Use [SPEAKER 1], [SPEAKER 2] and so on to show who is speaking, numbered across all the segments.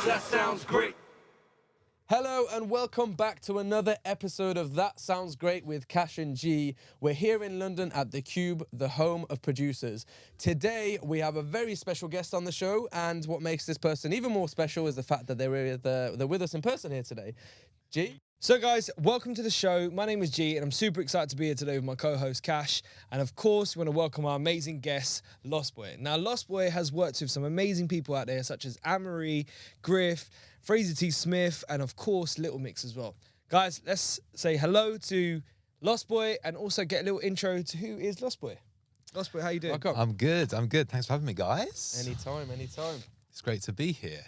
[SPEAKER 1] That sounds great.
[SPEAKER 2] Hello and welcome back to another episode of That Sounds Great with Khash and G. We're here in London at The Cube, the home of producers. Today we have a very special guest on the show, and what makes this person even more special is the fact that they're with us in person here today. G?
[SPEAKER 3] So guys, welcome to the show. My name is G and I'm super excited to be here today with my co-host Khash. And of course, we want to welcome our amazing guest, Lostboy. Now, Lostboy has worked with some amazing people out there such as Anne-Marie, Griff, Fraser T. Smith, and of course, Little Mix as well. Guys, let's say hello to Lostboy and also get a little intro to who is Lostboy. Lostboy, how you doing?
[SPEAKER 2] Welcome.
[SPEAKER 4] I'm good. Thanks for having me, guys.
[SPEAKER 2] Anytime.
[SPEAKER 4] It's great to be here.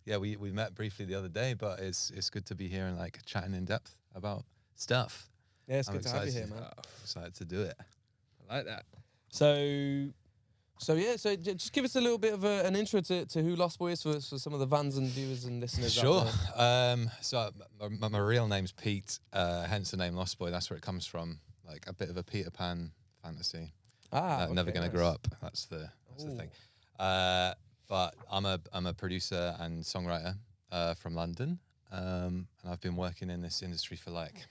[SPEAKER 4] Yeah, we met briefly the other day, but it's good to be here and like chatting in depth about stuff.
[SPEAKER 2] Yeah, it's
[SPEAKER 4] I'm
[SPEAKER 2] good to have you here,
[SPEAKER 4] excited.
[SPEAKER 2] man.
[SPEAKER 4] Excited to do it.
[SPEAKER 3] I like that. So
[SPEAKER 2] Just give us a little bit of an intro to who Lostboy is for some of the fans and viewers and listeners.
[SPEAKER 4] Sure.
[SPEAKER 2] Out there.
[SPEAKER 4] So my real name's Pete, hence the name Lostboy. That's where it comes from. Like a bit of a Peter Pan fantasy. Never gonna grow up. That's the thing. But I'm a producer and songwriter from London, and I've been working in this industry for like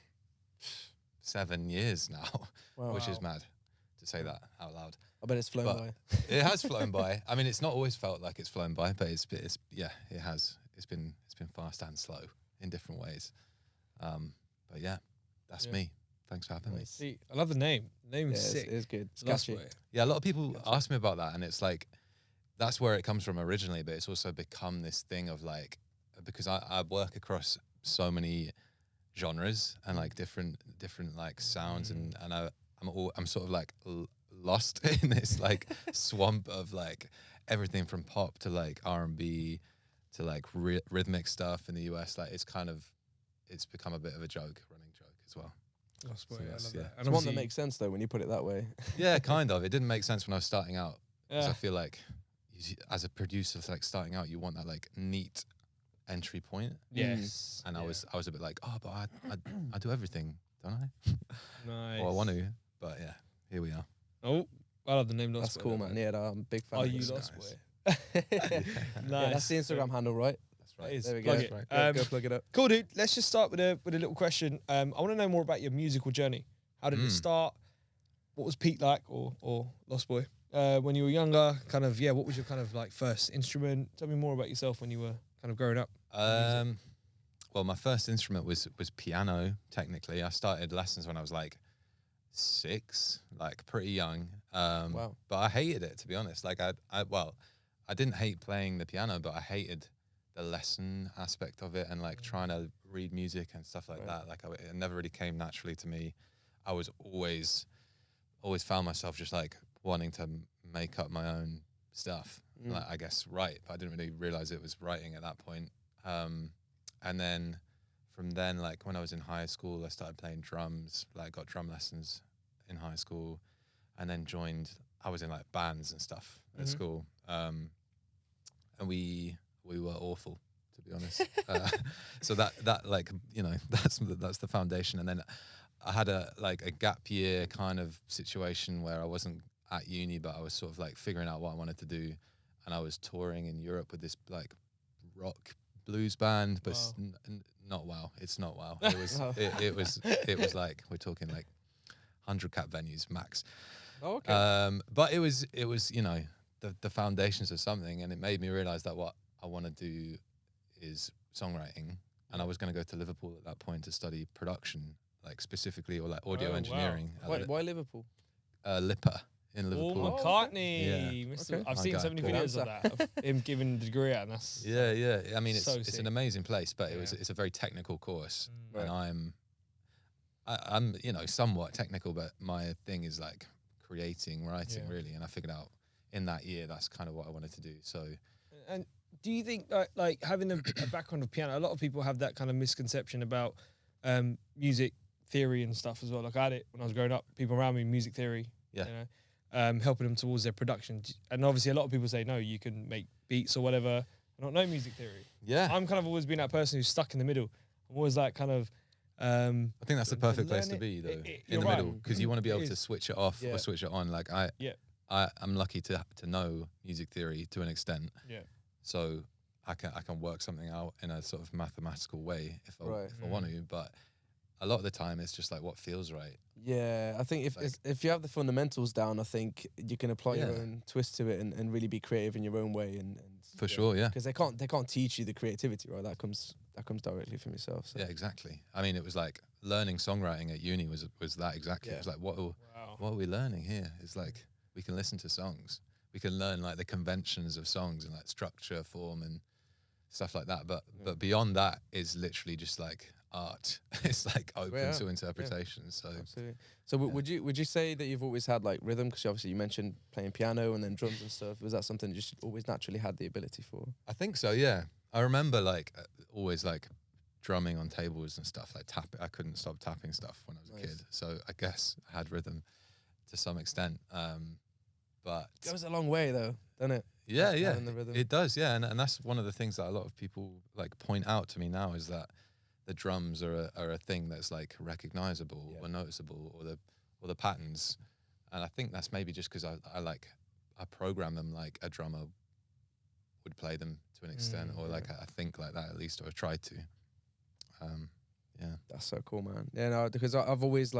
[SPEAKER 4] 7 years now, which is mad to say that out loud.
[SPEAKER 2] I bet it's flown by.
[SPEAKER 4] It has flown by. I mean, it's not always felt like it's flown by, but it has. It's been fast and slow in different ways. But yeah, that's me. Thanks for having me.
[SPEAKER 3] see, I love the name. The name is sick.
[SPEAKER 2] It's good. It's catchy.
[SPEAKER 3] Lostboy.
[SPEAKER 4] Yeah, a lot of people ask me about that, and it's like, that's where it comes from originally, but it's also become this thing of like, because I work across so many genres and like different like sounds, and I'm sort of like lost in this like swamp of like everything from pop to like R&B to like rhythmic stuff in the US. Like it's become a bit of a running joke as well.
[SPEAKER 3] Lostboy, I love
[SPEAKER 4] yeah.
[SPEAKER 3] that.
[SPEAKER 2] It's one that makes sense though when you put it that way.
[SPEAKER 4] Yeah, kind of. It didn't make sense when I was starting out, because
[SPEAKER 3] Yeah.
[SPEAKER 4] I feel like as a producer, it's like starting out, you want that like neat entry point.
[SPEAKER 3] Yes.
[SPEAKER 4] And I was a bit like, oh, but I do everything, don't I?
[SPEAKER 3] Nice.
[SPEAKER 4] Well, I want to, but yeah, here we are.
[SPEAKER 3] Oh, I love the name Lostboy.
[SPEAKER 2] That's cool, man. Yeah, no, I'm a big fan.
[SPEAKER 3] Are
[SPEAKER 2] of
[SPEAKER 3] you
[SPEAKER 2] this.
[SPEAKER 3] Lostboy?
[SPEAKER 2] Yeah, that's the Instagram handle, right?
[SPEAKER 4] That's
[SPEAKER 3] That
[SPEAKER 4] right.
[SPEAKER 3] is.
[SPEAKER 2] There we
[SPEAKER 3] Plug
[SPEAKER 2] go.
[SPEAKER 3] it.
[SPEAKER 4] Right.
[SPEAKER 2] Go plug it up.
[SPEAKER 3] Cool, dude. Let's just start with a little question. I want to know more about your musical journey. How did it start? What was Pete like, or Lostboy, when you were younger? Kind of, yeah. What was your kind of like first instrument? Tell me more about yourself when you were kind of growing up.
[SPEAKER 4] Well, my first instrument was piano. Technically, I started lessons when I was like 6, like pretty young.
[SPEAKER 2] Wow.
[SPEAKER 4] But I hated it, to be honest. Like I didn't hate playing the piano, but I hated the lesson aspect of it and like trying to read music and stuff like that. Like it never really came naturally to me. I was always found myself just like wanting to make up my own stuff. Like, I guess write, but I didn't really realize it was writing at that point. And then from then, like when I was in high school, I started playing drums, like got drum lessons in high school, and then I was in like bands and stuff at school. And we were awful, to be honest. So that like, you know, that's the foundation. And then I had a gap year kind of situation where I wasn't at uni, but I was sort of like figuring out what I wanted to do. And I was touring in Europe with this like rock blues band, but not wow. It's not wow. It was it was like, we're talking like 100 cap venues max.
[SPEAKER 2] Oh, okay.
[SPEAKER 4] But it was you know, the foundations of something, and it made me realize that what I want to do is songwriting, and I was going to go to Liverpool at that point to study production, like specifically, or like audio engineering.
[SPEAKER 2] Why Liverpool?
[SPEAKER 4] Lipper in Liverpool.
[SPEAKER 3] Paul McCartney.
[SPEAKER 4] Yeah.
[SPEAKER 3] Mr.
[SPEAKER 2] Okay.
[SPEAKER 3] I've seen so many videos of that, of him giving the degree out, and that's
[SPEAKER 4] Yeah. I mean,
[SPEAKER 3] So
[SPEAKER 4] it's
[SPEAKER 3] sick.
[SPEAKER 4] an amazing place, but it's a very technical course, and I'm you know, somewhat technical, but my thing is like creating, writing, really. And I figured out in that year that's kind of what I wanted to do. So,
[SPEAKER 3] And do you think like having a background of piano, a lot of people have that kind of misconception about music theory and stuff as well. Like I had it when I was growing up. People around me, music theory.
[SPEAKER 4] Yeah.
[SPEAKER 3] You know, helping them towards their production. And obviously, a lot of people say no, you can make beats or whatever. I don't know music theory.
[SPEAKER 4] yeah,
[SPEAKER 3] I'm kind of always been that person who's stuck in the middle. I'm always like kind of.
[SPEAKER 4] I think that's the perfect place to
[SPEAKER 3] learn
[SPEAKER 4] be, though,
[SPEAKER 3] it-
[SPEAKER 4] in the
[SPEAKER 3] you're
[SPEAKER 4] middle,
[SPEAKER 3] right.
[SPEAKER 4] because you want to be able
[SPEAKER 3] It
[SPEAKER 4] to
[SPEAKER 3] is.
[SPEAKER 4] switch it off
[SPEAKER 2] Yeah.
[SPEAKER 4] or switch it on. Like I'm lucky to know music theory to an extent.
[SPEAKER 3] Yeah.
[SPEAKER 4] So I can work something out in a sort of mathematical way if
[SPEAKER 2] Right.
[SPEAKER 4] if I want to, but a lot of the time it's just like what feels right.
[SPEAKER 2] Yeah, I think if you have the fundamentals down, I think you can apply your
[SPEAKER 4] Yeah.
[SPEAKER 2] own twist to it and really be creative in your own way. And
[SPEAKER 4] For sure, yeah.
[SPEAKER 2] because they can't teach you the creativity, right? That comes directly from yourself. So.
[SPEAKER 4] Yeah, exactly. I mean, it was like learning songwriting at uni was that exactly.
[SPEAKER 2] Yeah.
[SPEAKER 4] It was like, what
[SPEAKER 3] Wow.
[SPEAKER 4] are we learning here? It's like we can listen to songs, we can learn like the conventions of songs and like structure, form, and stuff like that. But beyond that is literally just like art. It's like open
[SPEAKER 2] Yeah.
[SPEAKER 4] to interpretation. So
[SPEAKER 2] Absolutely. So would you say that you've always had like rhythm? Because obviously you mentioned playing piano and then drums and stuff. Was that something you just always naturally had the ability for?
[SPEAKER 4] I think so. Yeah, I remember like always like drumming on tables and stuff, like I couldn't stop tapping stuff when I was a
[SPEAKER 2] Nice.
[SPEAKER 4] kid. So I guess I had rhythm to some extent. But
[SPEAKER 2] It goes a long way though, doesn't it?
[SPEAKER 4] yeah, yeah,
[SPEAKER 2] Having the rhythm.
[SPEAKER 4] it does. Yeah, and that's one of the things that a lot of people like point out to me now is that the drums are a thing that's like recognizable or noticeable, or the patterns. And I think that's maybe just because I program them like a drummer would play them to an extent, or like I think like that at least, or I try to. Yeah,
[SPEAKER 2] That's so cool, man. Yeah, no, because I've always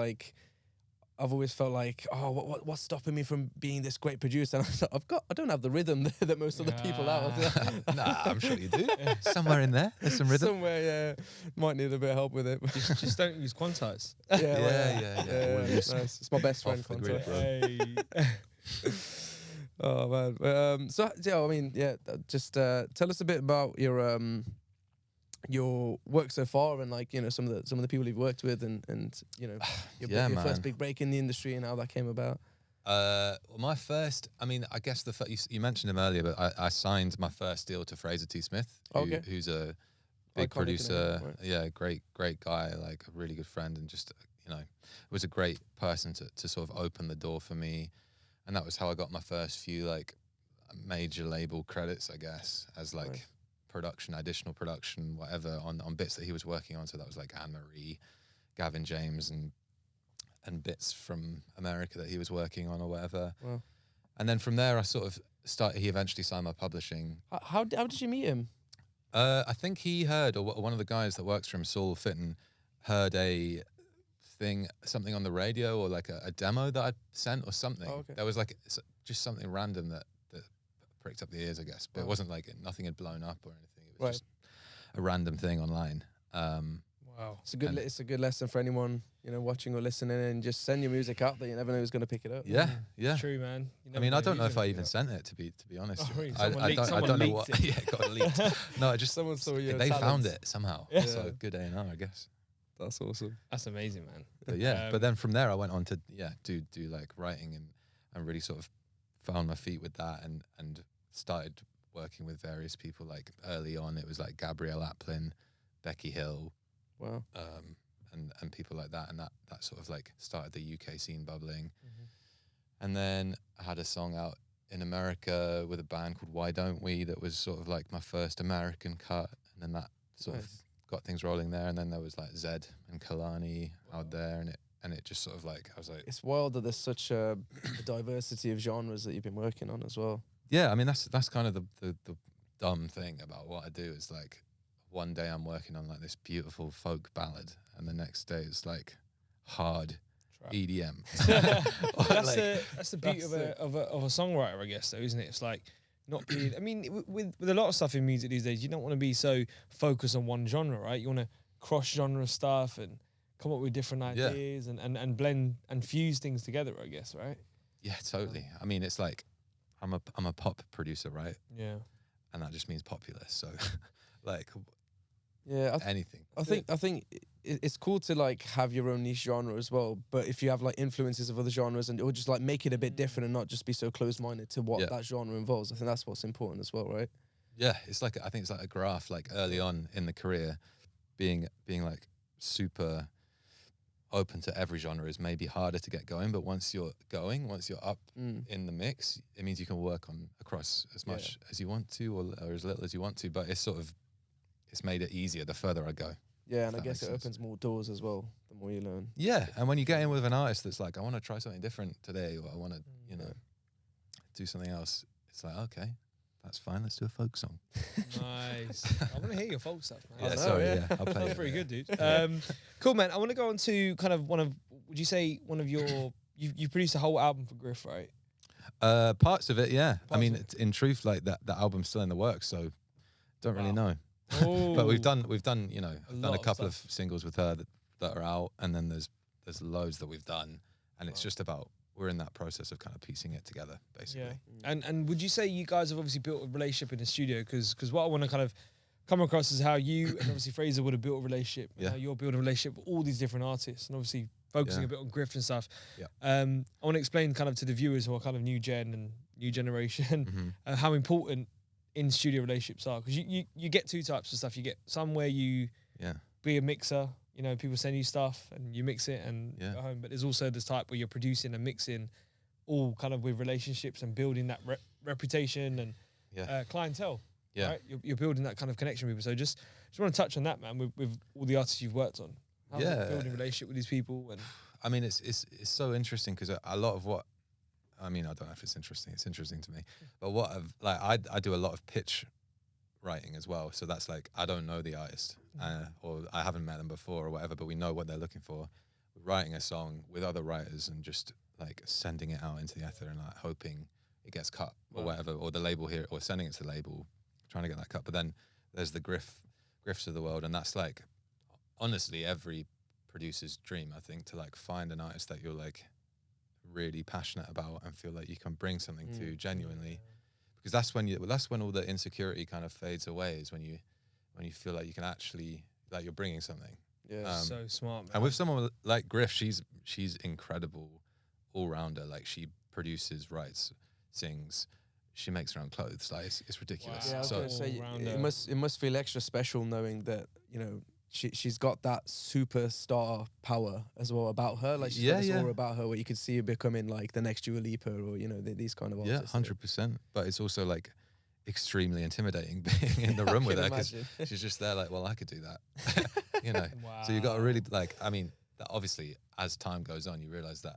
[SPEAKER 2] felt like, oh, what's stopping me from being this great producer? And I was like, I don't have the rhythm that most other people have.
[SPEAKER 4] nah, I'm sure you do. Somewhere in there's some rhythm.
[SPEAKER 2] Somewhere, yeah, might need a bit of help with it.
[SPEAKER 3] Just don't use quantize.
[SPEAKER 2] Yeah.
[SPEAKER 4] We'll use
[SPEAKER 2] Nice. It's my best friend.
[SPEAKER 4] off the grid,
[SPEAKER 2] Contact.
[SPEAKER 4] bro.
[SPEAKER 2] Oh man. So yeah, I mean, yeah. Just tell us a bit about your work so far, and like some of the people you've worked with, and your
[SPEAKER 4] Yeah,
[SPEAKER 2] your first
[SPEAKER 4] man.
[SPEAKER 2] big break in the industry and how that came about.
[SPEAKER 4] Well, my first, I mean, I guess you mentioned him earlier, but I signed my first deal to Fraser T. Smith,
[SPEAKER 2] Okay.
[SPEAKER 4] who's a big
[SPEAKER 2] Iconic
[SPEAKER 4] producer.
[SPEAKER 2] name, right.
[SPEAKER 4] Yeah, great guy, like a really good friend, and just was a great person to sort of open the door for me, and that was how I got my first few like major label credits, I guess, as like
[SPEAKER 2] Nice.
[SPEAKER 4] production, additional production, whatever, on bits that he was working on. So that was like Anne Marie, Gavin James, and bits from America that he was working on or whatever.
[SPEAKER 2] Wow.
[SPEAKER 4] And then from there, I sort of started. He eventually signed my publishing.
[SPEAKER 2] How did you meet him?
[SPEAKER 4] I think he heard, or one of the guys that works for him, Saul Fitton, heard something on the radio, or like a demo that I sent or something.
[SPEAKER 2] Oh, okay.
[SPEAKER 4] There was like just something random that pricked up the ears, I guess. But it
[SPEAKER 2] Wow.
[SPEAKER 4] wasn't like nothing had blown up or anything. It was
[SPEAKER 2] Right.
[SPEAKER 4] just a random thing online.
[SPEAKER 3] Wow.
[SPEAKER 2] It's a good lesson for anyone watching or listening, and just send your music out there. You never know who's going to pick it up.
[SPEAKER 4] Yeah, yeah.
[SPEAKER 3] True, man. You
[SPEAKER 4] I
[SPEAKER 3] never
[SPEAKER 4] mean, I
[SPEAKER 3] know
[SPEAKER 4] don't know
[SPEAKER 3] who's
[SPEAKER 4] if I
[SPEAKER 3] gonna
[SPEAKER 4] even
[SPEAKER 3] pick
[SPEAKER 4] sent it to be honest.
[SPEAKER 3] Oh, really?
[SPEAKER 4] I
[SPEAKER 3] Someone leaked-
[SPEAKER 4] don't
[SPEAKER 3] someone
[SPEAKER 4] know
[SPEAKER 3] leaked
[SPEAKER 4] what.
[SPEAKER 3] it.
[SPEAKER 4] Yeah, got leaked. No, I just
[SPEAKER 2] Someone saw your
[SPEAKER 4] they found
[SPEAKER 2] talent.
[SPEAKER 4] it somehow.
[SPEAKER 2] Yeah.
[SPEAKER 4] So good A&R, I guess.
[SPEAKER 2] That's awesome.
[SPEAKER 3] That's amazing, man.
[SPEAKER 4] But yeah, but then from there I went on to do like writing and really sort of found my feet with that and started working with various people. Like early on, it was like Gabrielle Aplin, Becky Hill,
[SPEAKER 2] Wow.
[SPEAKER 4] and people like that, and that sort of like started the UK scene bubbling. And then I had a song out in America with a band called Why Don't We that was sort of like my first American cut, and then that sort of
[SPEAKER 2] Nice.
[SPEAKER 4] got things rolling there. And then there was like Zed and Kalani out there, and it just sort of like I was like,
[SPEAKER 2] It's wild that there's such a diversity of genres that you've been working on as well.
[SPEAKER 4] yeah, I mean that's kind of the dumb thing about what I do is like one day I'm working on like this beautiful folk ballad, and the next day it's like hard
[SPEAKER 3] Trap.
[SPEAKER 4] EDM. Or
[SPEAKER 3] That's the beauty of a songwriter, I guess, though, isn't it? It's like not being. I mean, with a lot of stuff in music these days, you don't want to be so focused on one genre, right? You want to cross genre stuff and come up with different
[SPEAKER 4] Yeah.
[SPEAKER 3] ideas and blend and fuse things together, I guess, right?
[SPEAKER 4] Yeah, totally. I mean, it's like I'm a pop producer, right?
[SPEAKER 3] Yeah.
[SPEAKER 4] And that just means popular. So like
[SPEAKER 2] Yeah,
[SPEAKER 4] anything.
[SPEAKER 2] I think it's cool to like have your own niche genre as well. But if you have like influences of other genres, and or just like make it a bit different and not just be so closed-minded to what
[SPEAKER 4] Yeah.
[SPEAKER 2] that genre involves, I think that's what's important as well, right?
[SPEAKER 4] Yeah, it's like I think it's like a graph. Like early on in the career, being like super open to every genre is maybe harder to get going. But once you're up in the mix, it means you can work on across as much as you want to, or as little as you want to. But it's made it easier the further I go.
[SPEAKER 2] Yeah, and I
[SPEAKER 4] that
[SPEAKER 2] guess
[SPEAKER 4] makes
[SPEAKER 2] it
[SPEAKER 4] sense.
[SPEAKER 2] opens more doors as well. The more you learn.
[SPEAKER 4] Yeah, and when you get in with an artist that's like, I want to try something different today, or I want to, do something else. It's like, okay, that's fine. Let's do a folk song.
[SPEAKER 3] Nice. I want to hear your folk stuff, man.
[SPEAKER 4] Yeah,
[SPEAKER 2] know,
[SPEAKER 4] sorry.
[SPEAKER 2] yeah.
[SPEAKER 4] Yeah, I'll play
[SPEAKER 3] That's
[SPEAKER 4] it.
[SPEAKER 3] pretty
[SPEAKER 4] Yeah.
[SPEAKER 3] good, dude. Cool, man. I want to go on to kind of would you say one of your, you produced a whole album for Griff, right?
[SPEAKER 4] Parts of it, yeah. I
[SPEAKER 3] Parts
[SPEAKER 4] mean,
[SPEAKER 3] of it.
[SPEAKER 4] in truth, like the album's still in the works, so don't really
[SPEAKER 3] Wow.
[SPEAKER 4] know. But we've
[SPEAKER 3] Ooh.
[SPEAKER 4] done, you know, I've done
[SPEAKER 3] lot
[SPEAKER 4] a
[SPEAKER 3] of
[SPEAKER 4] couple of
[SPEAKER 3] stuff.
[SPEAKER 4] singles with her that are out, and then there's loads that we've done, and it's just about, we're in that process of kind of piecing it together, basically.
[SPEAKER 3] Yeah. And would you say you guys have obviously built a relationship in the studio? Because what I want to kind of come across is how you and obviously Fraser would have built a relationship.
[SPEAKER 4] Yeah.
[SPEAKER 3] How you're building a relationship with all these different artists, and obviously focusing
[SPEAKER 4] Yeah.
[SPEAKER 3] a bit on Griff and stuff.
[SPEAKER 4] Yeah.
[SPEAKER 3] I want to explain kind of to the viewers who are kind of new gen and new generation how important in studio relationships are. Because you get two types of stuff. You get some where you
[SPEAKER 4] Yeah.
[SPEAKER 3] be a mixer. You know, people send you stuff and you mix it and
[SPEAKER 4] Yeah.
[SPEAKER 3] go home. But there's also this type where you're producing and mixing, all kind of with relationships and building that reputation and
[SPEAKER 4] Yeah.
[SPEAKER 3] clientele.
[SPEAKER 4] Yeah.
[SPEAKER 3] Right? You're building that kind of connection with people. So just want to touch on that, man, with all the artists you've worked on. How's
[SPEAKER 4] Yeah.
[SPEAKER 3] it building a relationship with these people? And
[SPEAKER 4] I mean, it's so interesting because a lot of what, I mean, I don't know if it's interesting. It's interesting to me, but what I do a lot of pitch writing as well. So that's like, I don't know the artist or I haven't met them before or whatever, but we know what they're looking for. Writing a song with other writers and just like sending it out into the ether and like hoping it gets cut or whatever, or the label here, or sending it to the label, trying to get that cut. But then there's the Griffs of the world, and that's like honestly every producer's dream, I think, to like find an artist that you're like really passionate about and feel like you can bring something to genuinely, because that's when all the insecurity kind of fades away, is when you feel like you can actually, like you're bringing something.
[SPEAKER 2] Yeah.
[SPEAKER 3] so smart, man.
[SPEAKER 4] And with someone like Griff, she's incredible all-rounder. Like she produces, writes, sings, she makes her own clothes. Like it's ridiculous.
[SPEAKER 3] Wow.
[SPEAKER 2] Yeah, I was
[SPEAKER 4] So
[SPEAKER 2] gonna say
[SPEAKER 3] all-rounder.
[SPEAKER 2] it must feel extra special knowing that, you know, she's got that superstar power as well about her. Like she's got this aura about her where you could see her becoming like the next Dua Lipa or, you know, these kind of artists.
[SPEAKER 4] 100%. But it's also like extremely intimidating being in the room with her, because
[SPEAKER 2] imagine.
[SPEAKER 4] she's just there like, well, I could do that. You know.
[SPEAKER 3] Wow.
[SPEAKER 4] So you got to really like, I mean, that obviously as time goes on, you realize that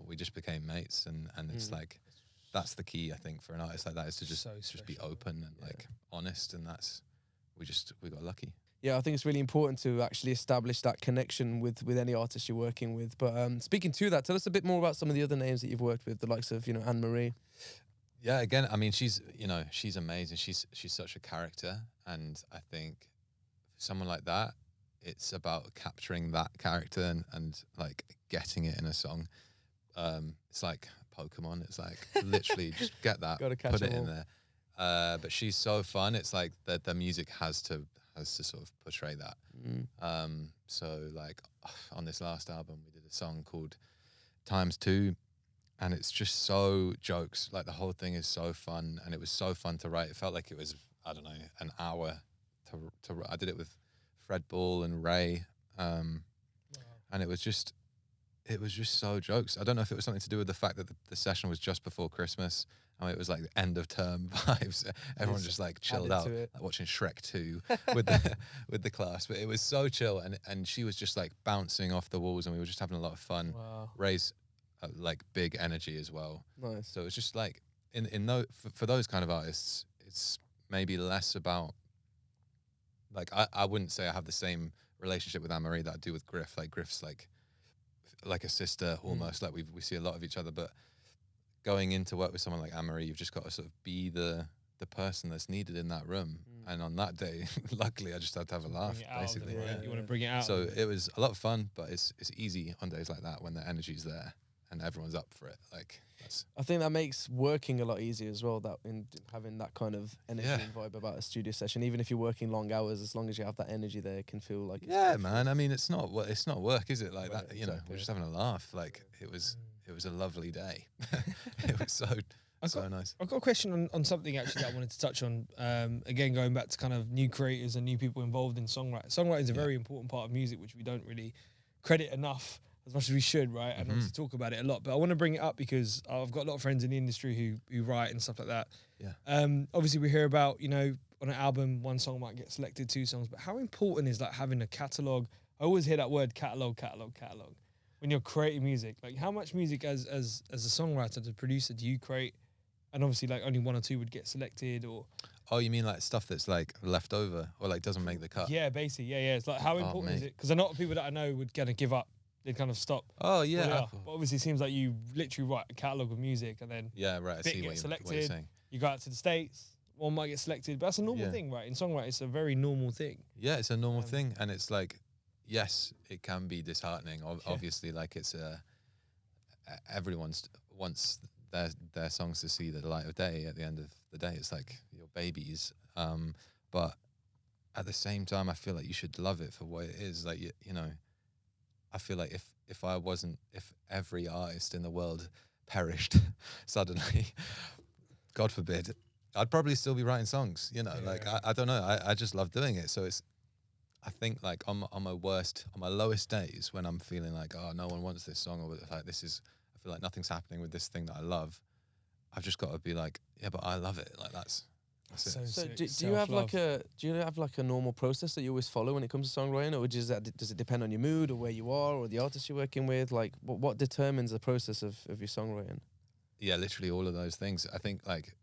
[SPEAKER 4] we just became mates, and it's like, that's the key, I think, for an artist like that, is to just
[SPEAKER 3] So
[SPEAKER 4] be
[SPEAKER 3] special.
[SPEAKER 4] open and like honest, and that's we got lucky.
[SPEAKER 2] Yeah, I think it's really important to actually establish that connection with any artist you're working with. But speaking to that, tell us a bit more about some of the other names that you've worked with, the likes of, you know, Anne Marie.
[SPEAKER 4] Yeah, again, I mean, she's amazing. She's such a character, and I think for someone like that, it's about capturing that character and like getting it in a song. It's like Pokemon. It's like literally just get that,
[SPEAKER 2] Gotta catch
[SPEAKER 4] put it
[SPEAKER 2] them
[SPEAKER 4] in there. But she's so fun. It's like the music has to sort of portray that. So like on this last album, we did a song called ×2. And it's just so jokes. Like the whole thing is so fun, and it was so fun to write. It felt like it was, I don't know, an hour to I did it with Fred Ball and Ray, and it was just so jokes. I don't know if it was something to do with the fact that the session was just before Christmas. I mean, it was like the end of term vibes. Everyone just like chilled out,
[SPEAKER 2] to it.
[SPEAKER 4] like watching Shrek 2 with the class. But it was so chill, and she was just like bouncing off the walls, and we were just having a lot of fun.
[SPEAKER 2] Wow.
[SPEAKER 4] Ray's like big energy as well.
[SPEAKER 2] Nice.
[SPEAKER 4] So it's just like for those kind of artists, it's maybe less about, like I wouldn't say I have the same relationship with Anne Marie that I do with Griff. Like Griff's like a sister almost. Like we see a lot of each other, but going into work with someone like Anne Marie, you've just got to sort of be the person that's needed in that room. And on that day, luckily, I just had to have a laugh,
[SPEAKER 3] Bring it out of
[SPEAKER 4] basically.
[SPEAKER 3] the room.
[SPEAKER 4] Yeah.
[SPEAKER 3] You want to bring it out.
[SPEAKER 4] So it was a lot of fun, but it's easy on days like that when the energy's there and everyone's up for it. Like that's
[SPEAKER 2] I think that makes working a lot easier as well, that in having that kind of energy
[SPEAKER 4] Yeah.
[SPEAKER 2] and vibe about a studio session. Even if you're working long hours, as long as you have that energy there, it can feel like it's
[SPEAKER 4] yeah,
[SPEAKER 2] special.
[SPEAKER 4] man. I mean, it's not work, is it? Like
[SPEAKER 2] Right,
[SPEAKER 4] that, you know,
[SPEAKER 2] exactly.
[SPEAKER 4] we're just having a laugh. Like it was a lovely day. It was so nice.
[SPEAKER 3] I've got a question on something actually that I wanted to touch on. Again, going back to kind of new creators and new people involved in songwriting. Songwriting is a very important part of music, which we don't really credit enough as much as we should, right? And obviously talk about it a lot. But I want to bring it up because I've got a lot of friends in the industry who write and stuff like that.
[SPEAKER 4] Yeah.
[SPEAKER 3] Obviously, we hear about, you know, on an album, one song might get selected, 2 songs. But how important is like having a catalog? I always hear that word catalog. When you're creating music, like how much music as a songwriter, as a producer, do you create and obviously like only one or two would get selected, or
[SPEAKER 4] Oh, you mean like stuff that's like left over or like doesn't make the cut?
[SPEAKER 3] yeah, basically, yeah. It's like how important is
[SPEAKER 4] mate.
[SPEAKER 3] it? Because a lot of people that I know would kind of give up. They'd kind of stop.
[SPEAKER 4] Oh
[SPEAKER 3] where they
[SPEAKER 4] yeah.
[SPEAKER 3] are. But obviously, it seems like you literally write a catalogue of music and then
[SPEAKER 4] Yeah, right. I
[SPEAKER 3] bit
[SPEAKER 4] see
[SPEAKER 3] gets
[SPEAKER 4] what you're
[SPEAKER 3] selected.
[SPEAKER 4] saying.
[SPEAKER 3] You go out to the States, one might get selected, but that's a normal
[SPEAKER 4] Yeah.
[SPEAKER 3] thing, right? In songwriting, it's a very normal thing.
[SPEAKER 4] Yeah, it's a normal thing, and it's like, yes, it can be disheartening. Obviously, like it's everyone's wants their songs to see the light of day. At the end of the day, it's like your babies. But at the same time, I feel like you should love it for what it is. Like you know, I feel like if every artist in the world perished suddenly, God forbid, I'd probably still be writing songs. You know, like I don't know. I just love doing it. So I think like on my lowest days when I'm feeling like, oh, no one wants this song, or like I feel like nothing's happening with this thing that I love. I've just got to be like, yeah, but I love it. Like that's it.
[SPEAKER 2] So do you have like a normal process that you always follow when it comes to songwriting, or does it depend on your mood or where you are or the artist you're working with? Like what determines the process of your songwriting?
[SPEAKER 4] Yeah, literally all of those things. I think like,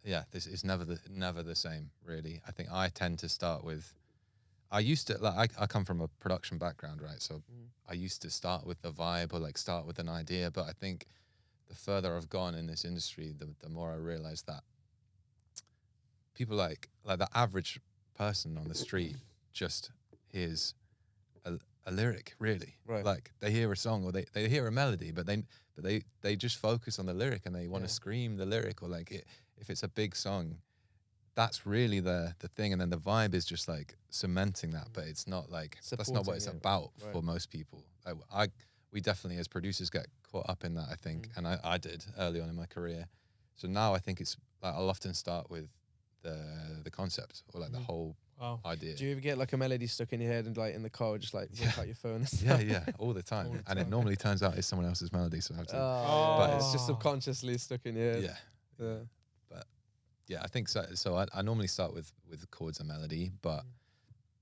[SPEAKER 4] yeah, this is never the same really. I think I tend to start with, I used to like I come from a production background, right? So I used to start with the vibe or like start with an idea, but I think the further I've gone in this industry, the more I realize that people like the average person on the street just hears a lyric, really.
[SPEAKER 2] Right.
[SPEAKER 4] Like they hear a song or they hear a melody, but they just focus on the lyric and they want to scream the lyric, or like if it's a big song, that's really the thing, and then the vibe is just like cementing that, but it's not like that's not what it's about for most people. We definitely as producers get caught up in that, I think, and I did early on in my career. So now I think it's like I'll often start with the concept or like the whole idea.
[SPEAKER 2] Do you ever get like a melody stuck in your head and like in the car just like whip out your phone and
[SPEAKER 4] Yeah,
[SPEAKER 2] stuff?
[SPEAKER 4] yeah, all the time. And it normally turns out it's someone else's melody, so I have to.
[SPEAKER 2] But it's just subconsciously stuck in your head.
[SPEAKER 4] Yeah. But yeah, I think so. So I normally start with chords and melody, but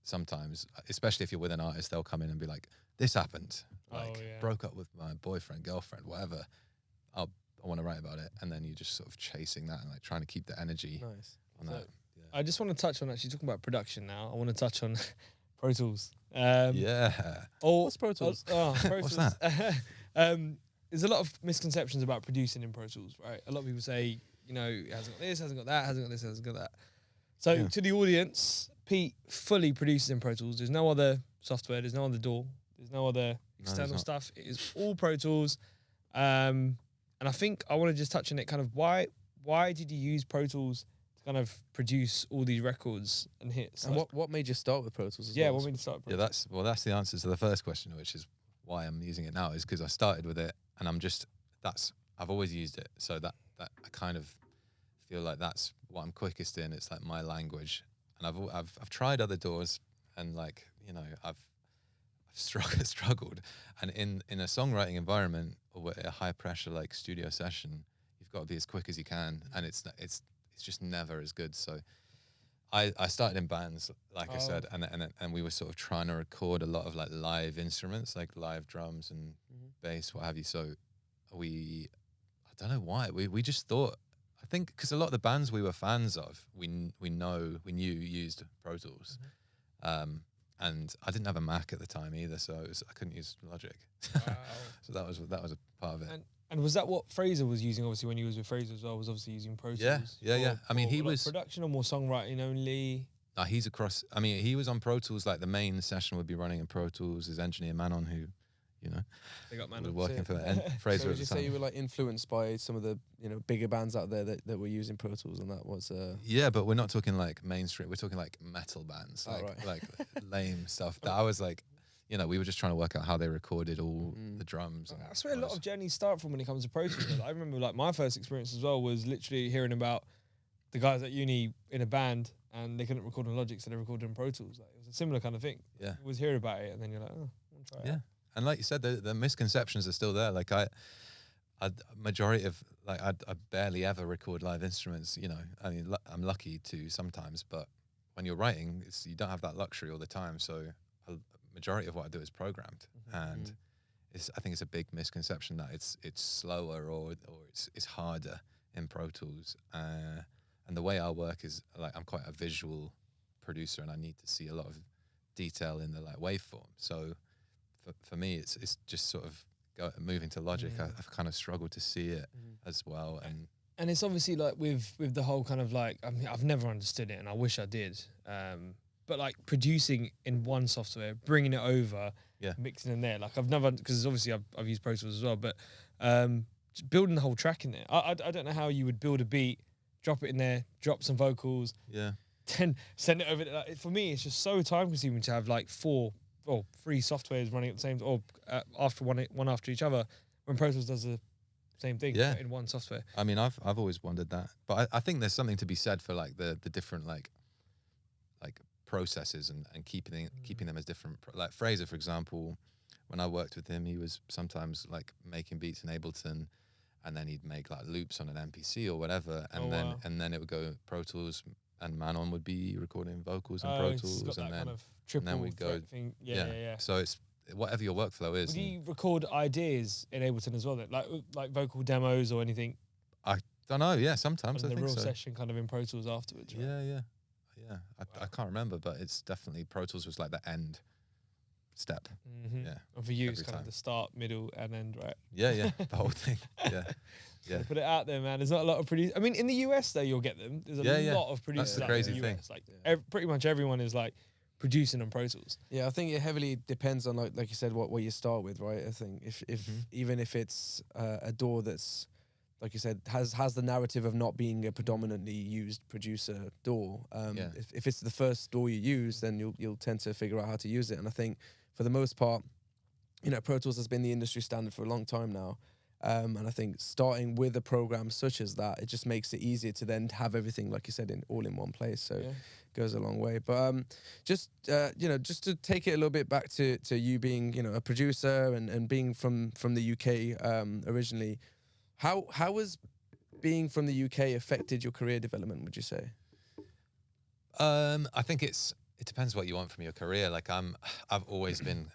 [SPEAKER 4] sometimes, especially if you're with an artist, they'll come in and be like, "This happened, like broke up with my boyfriend, girlfriend, whatever. I want to write about it," and then you're just sort of chasing that and like trying to keep the energy on that.
[SPEAKER 3] I just want to touch on actually talking about production now. I want to touch on Pro Tools.
[SPEAKER 2] What's Pro Tools?
[SPEAKER 3] Pro
[SPEAKER 4] What's
[SPEAKER 3] Tools. There's a lot of misconceptions about producing in Pro Tools, right? A lot of people say, you know, it hasn't got this, hasn't got that, hasn't got this, hasn't got that. So to the audience, Pete fully produces in Pro Tools. There's no other software. There's no other DAW. There's no other external stuff. It is all Pro Tools. And I think I want to just touch on it. Kind of why did you use Pro Tools to kind of produce all these records and hits?
[SPEAKER 2] And what made you start with Pro Tools?
[SPEAKER 3] What made you start with Pro Tools?
[SPEAKER 4] That's the answer to the first question, which is why I'm using it now, is because I started with it and I've always used it. So that I kind of feel like that's what I'm quickest in. It's like my language, and I've tried other DAWs, and like, you know, I've struggled. And in a songwriting environment or a high pressure like studio session, you've got to be as quick as you can, and it's just never as good. So I started in bands, like I said, and we were sort of trying to record a lot of like live instruments, like live drums and bass, what have you. So I don't know why, we just thought, I think because a lot of the bands we were fans of, we knew used Pro Tools. And I didn't have a Mac at the time either, so I couldn't use Logic. So that was a part of it.
[SPEAKER 3] And was that what Fraser was using? Obviously, when he was with Fraser as well, was obviously using Pro Tools.
[SPEAKER 4] Yeah. I mean, he was
[SPEAKER 3] production or more songwriting only.
[SPEAKER 4] No, he's across. I mean, he was on Pro Tools. Like the main session would be running in Pro Tools. His engineer Manon, who, you know,
[SPEAKER 3] they got Manon
[SPEAKER 4] was working for Fraser.
[SPEAKER 2] So would you say you were like influenced by some of the, you know, bigger bands out there that were using Pro Tools, and that was
[SPEAKER 4] Yeah, but we're not talking like mainstream. We're talking like metal bands, like lame stuff. That I was like, you know, we were just trying to work out how they recorded all the drums. And
[SPEAKER 3] that's where a lot of journeys start from when it comes to Pro Tools. I remember like my first experience as well was literally hearing about the guys at uni in a band and they couldn't record on Logic, so they recorded on Pro Tools. Like, it was a similar kind of thing. Yeah. You always hear about it and then you're like, oh, I want to try it out.
[SPEAKER 4] And like you said, the misconceptions are still there. Like I majority of like I barely ever record live instruments. You know, I mean, I'm lucky to sometimes, but when you're writing, you don't have that luxury all the time. So a majority of what I do is programmed, and I think it's a big misconception that it's slower or it's harder in Pro Tools, and the way I work is like I'm quite a visual producer, and I need to see a lot of detail in the like waveform. So for me, it's just sort of moving to Logic. I've kind of struggled to see it as well,
[SPEAKER 3] and it's obviously like with the whole kind of like, I mean, I've never understood it, and I wish I did. But like producing in one software, bringing it over, mixing in there. Like I've never, because obviously I've used Pro Tools as well, but just building the whole track in there. I don't know how you would build a beat, drop it in there, drop some vocals, then send it over. Like, for me, it's just so time consuming to have like 3 softwares running at the same, or after one after each other. When Pro Tools does the same thing in one software.
[SPEAKER 4] I mean, I've always wondered that, but I think there's something to be said for like the different like processes and keeping them as different. Like Fraser, for example, when I worked with him, he was sometimes like making beats in Ableton, and then he'd make like loops on an MPC or whatever, and then it would go Pro Tools, and Manon would be recording vocals in Pro Tools, and then
[SPEAKER 3] kind of then we go thing. Yeah.
[SPEAKER 4] So it's whatever your workflow is.
[SPEAKER 3] Would you record ideas in Ableton as well, then? Like vocal demos or anything?
[SPEAKER 4] I don't know. Yeah, sometimes I
[SPEAKER 3] think
[SPEAKER 4] the real
[SPEAKER 3] session kind of in Pro Tools afterwards. Right?
[SPEAKER 4] Yeah. I can't remember, but it's definitely Pro Tools was like the end step. Yeah.
[SPEAKER 3] And for you, it's kind of the start, middle, and end, right?
[SPEAKER 4] Yeah, the whole thing. Yeah.
[SPEAKER 3] So put it out there, man. There's not a lot of producers. I mean, in the US, though, you'll get them. There's a lot of producers.
[SPEAKER 4] That's the crazy thing.
[SPEAKER 3] Like pretty much everyone is like producing on Pro Tools.
[SPEAKER 2] Yeah, I think it heavily depends on like you said what you start with, right? I think if even if it's a DAW that's, like you said, has the narrative of not being a predominantly used producer DAW. If it's the first DAW you use, then you'll tend to figure out how to use it. And I think for the most part, Pro Tools has been the industry standard for a long time now. And I think starting with a program such as that, it just makes it easier to then have everything, like you said, all in one place. So it goes a long way. But just to take it a little bit back to you being, a producer and being from the UK originally, how has being from the UK affected your career development, would you say?
[SPEAKER 4] I think it depends what you want from your career. Like I've always been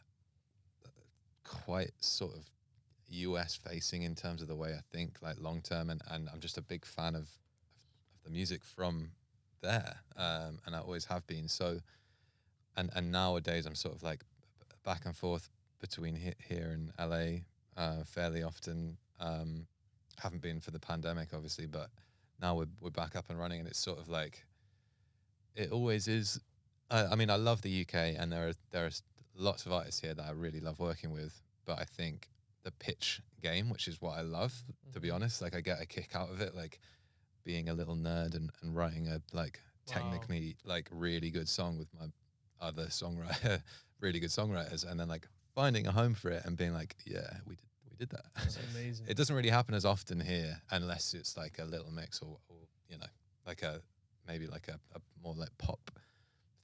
[SPEAKER 4] quite sort of US facing in terms of the way I think, like long term, and I'm just a big fan of the music from there, and I always have been. So, and nowadays I'm sort of like back and forth between here and LA fairly often. Haven't been for the pandemic, obviously, but now we're back up and running, and it's sort of like it always is. I mean, I love the UK, and there are lots of artists here that I really love working with, but I think the pitch game, which is what I love, to be honest, like I get a kick out of it, like being a little nerd and writing a technically like really good song with my other really good songwriters, and then like finding a home for it and being like, yeah, we did that.
[SPEAKER 3] That's amazing.
[SPEAKER 4] It doesn't really happen as often here unless it's like a little mix or like maybe like a more like pop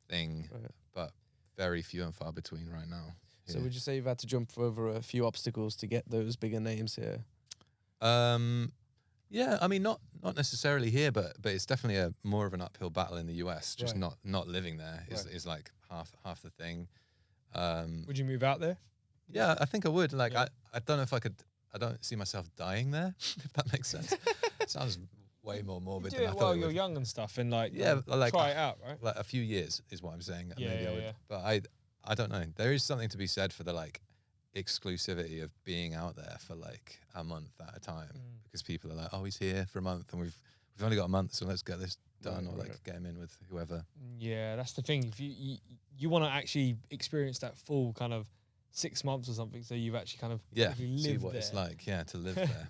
[SPEAKER 4] thing, but very few and far between right now.
[SPEAKER 2] So would you say you've had to jump over a few obstacles to get those bigger names here?
[SPEAKER 4] Yeah, I mean not necessarily here, but it's definitely more of an uphill battle in the US. Just not living there is like half the thing.
[SPEAKER 3] Would you move out there?
[SPEAKER 4] Yeah, I think I would. Like I don't know if I could. I don't see myself dying there, if that makes sense. It sounds way more morbid than I thought.
[SPEAKER 3] Well, you're young and stuff, and like try it out, right?
[SPEAKER 4] Like a few years is what I'm saying.
[SPEAKER 3] Yeah,
[SPEAKER 4] maybe I would. But I don't know. There is something to be said for the like exclusivity of being out there for like a month at a time, because people are like, oh, he's here for a month, and we've only got a month, so let's get this done, or like get him in with whoever.
[SPEAKER 3] Yeah, that's the thing. If you want to actually experience that full kind of 6 months or something, so you've actually kind of
[SPEAKER 4] see what it's like, to live there.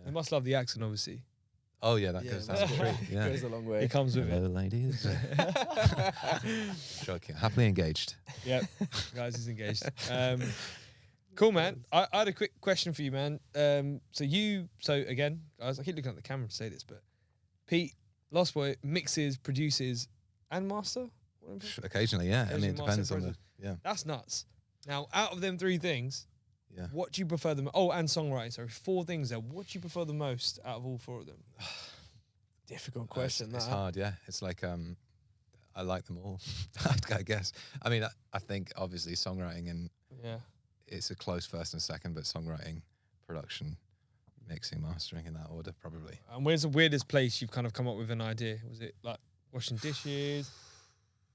[SPEAKER 3] You must love the accent, obviously.
[SPEAKER 4] Oh yeah, that goes down great. Yeah,
[SPEAKER 2] goes a long way.
[SPEAKER 3] It comes with
[SPEAKER 4] Hello,
[SPEAKER 3] it.
[SPEAKER 4] ladies. Joking. Happily engaged.
[SPEAKER 3] Yep, guys, he's engaged. Cool, man. I had a quick question for you, man. So again, guys, I keep looking at the camera to say this, but Pete, Lostboy, mixes, produces, and master?
[SPEAKER 4] Occasionally, yeah. I mean, it depends on
[SPEAKER 3] That's nuts. Now, out of them 3 things, what do you prefer the most? Oh, and songwriting. Sorry, 4 things there. What do you prefer the most out of all 4 of them?
[SPEAKER 2] Difficult question.
[SPEAKER 4] It's hard, yeah. It's like I like them all, I guess. I mean, I think obviously songwriting and it's a close first and second, but songwriting, production, mixing, mastering in that order, probably.
[SPEAKER 3] And where's the weirdest place you've kind of come up with an idea? Was it like washing dishes,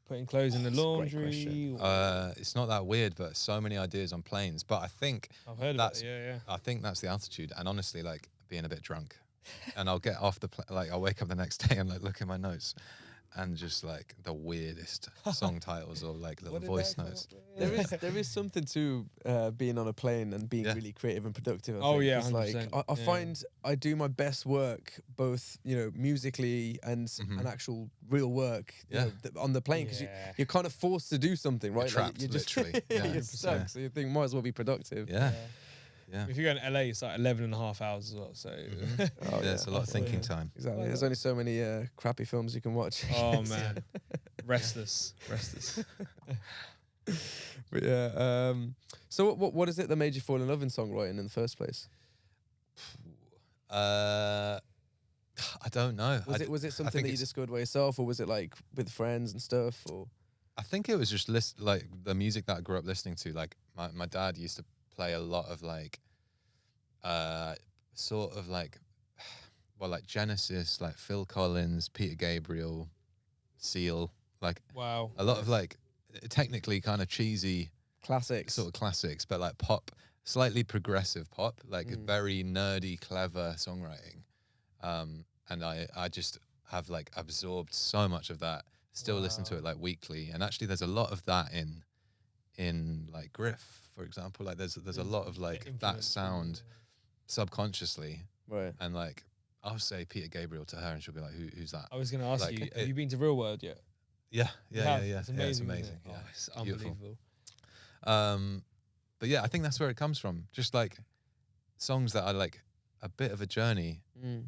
[SPEAKER 3] putting clothes in the
[SPEAKER 2] That's a great
[SPEAKER 3] laundry?
[SPEAKER 2] question.
[SPEAKER 4] It's not that weird, but so many ideas on planes. But I think
[SPEAKER 3] I've heard of
[SPEAKER 4] that's
[SPEAKER 3] it. Yeah,
[SPEAKER 4] I think that's the altitude, and honestly, like being a bit drunk, and I'll get off the like I'll wake up the next day and like look at my notes, and just like the weirdest song titles or like little voice notes.
[SPEAKER 2] There is something to being on a plane and being really creative and productive. I
[SPEAKER 3] Oh,
[SPEAKER 2] think.
[SPEAKER 3] yeah,
[SPEAKER 2] It's like
[SPEAKER 3] 100%.
[SPEAKER 2] I find I do my best work both musically and actual real work on the plane because you're kind of forced to do something, right?
[SPEAKER 4] Trapped,
[SPEAKER 2] you're just
[SPEAKER 4] literally. Yeah.
[SPEAKER 2] you're stuck, so you think might as well be productive.
[SPEAKER 4] Yeah. Yeah.
[SPEAKER 3] If you go in LA, it's like 11 and a half hours as well. So,
[SPEAKER 2] Oh,
[SPEAKER 4] There's a lot of thinking time.
[SPEAKER 2] Exactly. There's only so many crappy films you can watch.
[SPEAKER 3] oh man, restless.
[SPEAKER 2] But yeah. So what is it that made you fall in love in songwriting in the first place?
[SPEAKER 4] I don't know.
[SPEAKER 2] Was it
[SPEAKER 4] I
[SPEAKER 2] something
[SPEAKER 4] think
[SPEAKER 2] that you
[SPEAKER 4] it's-
[SPEAKER 2] discovered by yourself, or was it like with friends and stuff? Or
[SPEAKER 4] I think it was just like the music that I grew up listening to. Like my dad used to play a lot of like, sort of like, well, like Genesis, like Phil Collins, Peter Gabriel, Seal, like
[SPEAKER 3] Wow.
[SPEAKER 4] a lot of like technically kind of cheesy
[SPEAKER 2] classics?
[SPEAKER 4] sort of classics, but like pop, slightly progressive pop, like very nerdy, clever songwriting. And I just have like absorbed so much of that. Still listen to it like weekly, and actually there's a lot of that in like Griff, for example. Like there's a lot of like that
[SPEAKER 3] influence,
[SPEAKER 4] sound subconsciously,
[SPEAKER 2] Right.
[SPEAKER 4] and like I'll say Peter Gabriel to her, and she'll be like, "Who's that?"
[SPEAKER 3] I was going to ask
[SPEAKER 4] Like,
[SPEAKER 3] you, have you been to Real World yet?
[SPEAKER 4] Yeah.
[SPEAKER 3] It's amazing.
[SPEAKER 4] Yeah, it's
[SPEAKER 3] isn't
[SPEAKER 4] amazing.
[SPEAKER 3] it?
[SPEAKER 4] Yeah,
[SPEAKER 3] Oh, it's
[SPEAKER 4] beautiful.
[SPEAKER 3] unbelievable.
[SPEAKER 4] But yeah, I think that's where it comes from. Just like songs that are like a bit of a journey,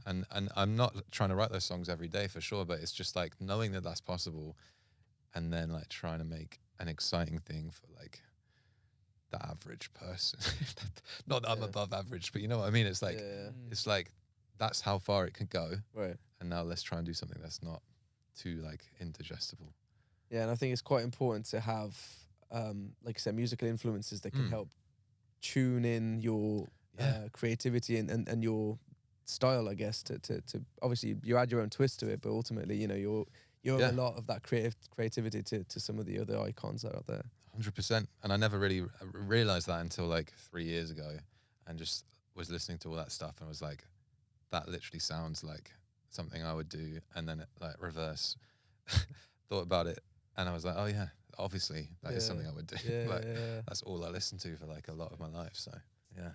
[SPEAKER 4] and I'm not trying to write those songs every day for sure, but it's just like knowing that that's possible, and then like trying to make an exciting thing for like the average person. Not that I'm above average, but you know what I mean. It's like it's like that's how far it can go,
[SPEAKER 2] Right.
[SPEAKER 4] and now let's try and do something that's not too like indigestible.
[SPEAKER 2] Yeah, and I think it's quite important to have, like I said, musical influences that can help tune in your creativity and your style, I guess. To obviously you add your own twist to it, but ultimately, you're a lot of that creativity to some of the other icons that are out there.
[SPEAKER 4] 100%. And I never really realized that until like 3 years ago, and just was listening to all that stuff and was like, that literally sounds like something I would do. And then it, like reverse thought about it, and I was like, oh yeah, obviously that is something I would do. That's all I listened to for like a lot of my life. So yeah.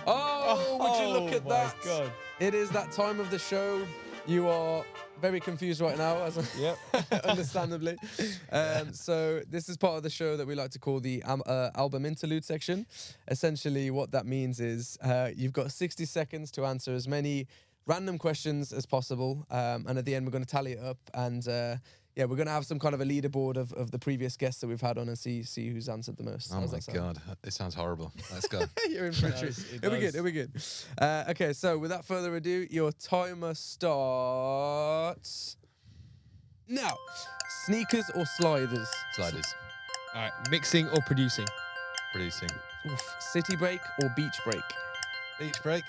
[SPEAKER 2] Oh, would you look at
[SPEAKER 3] my
[SPEAKER 2] that?
[SPEAKER 3] God.
[SPEAKER 2] It is that time of the show. You are very confused right now, understandably. So this is part of the show that we like to call the album interlude section. Essentially, what that means is you've got 60 seconds to answer as many random questions as possible, and at the end we're going to tally it up, and we're going to have some kind of a leaderboard of the previous guests that we've had on and see who's answered the most.
[SPEAKER 4] Oh
[SPEAKER 2] How's
[SPEAKER 4] my
[SPEAKER 2] that sound?
[SPEAKER 4] God, it sounds horrible. Let's go.
[SPEAKER 2] You're in for a treat. It'll be good. It'll be good. Okay, so without further ado, your timer starts now. Sneakers or sliders?
[SPEAKER 4] Sliders.
[SPEAKER 3] All right, mixing or producing?
[SPEAKER 4] Producing.
[SPEAKER 2] Oof. City break or beach break?
[SPEAKER 4] Beach break.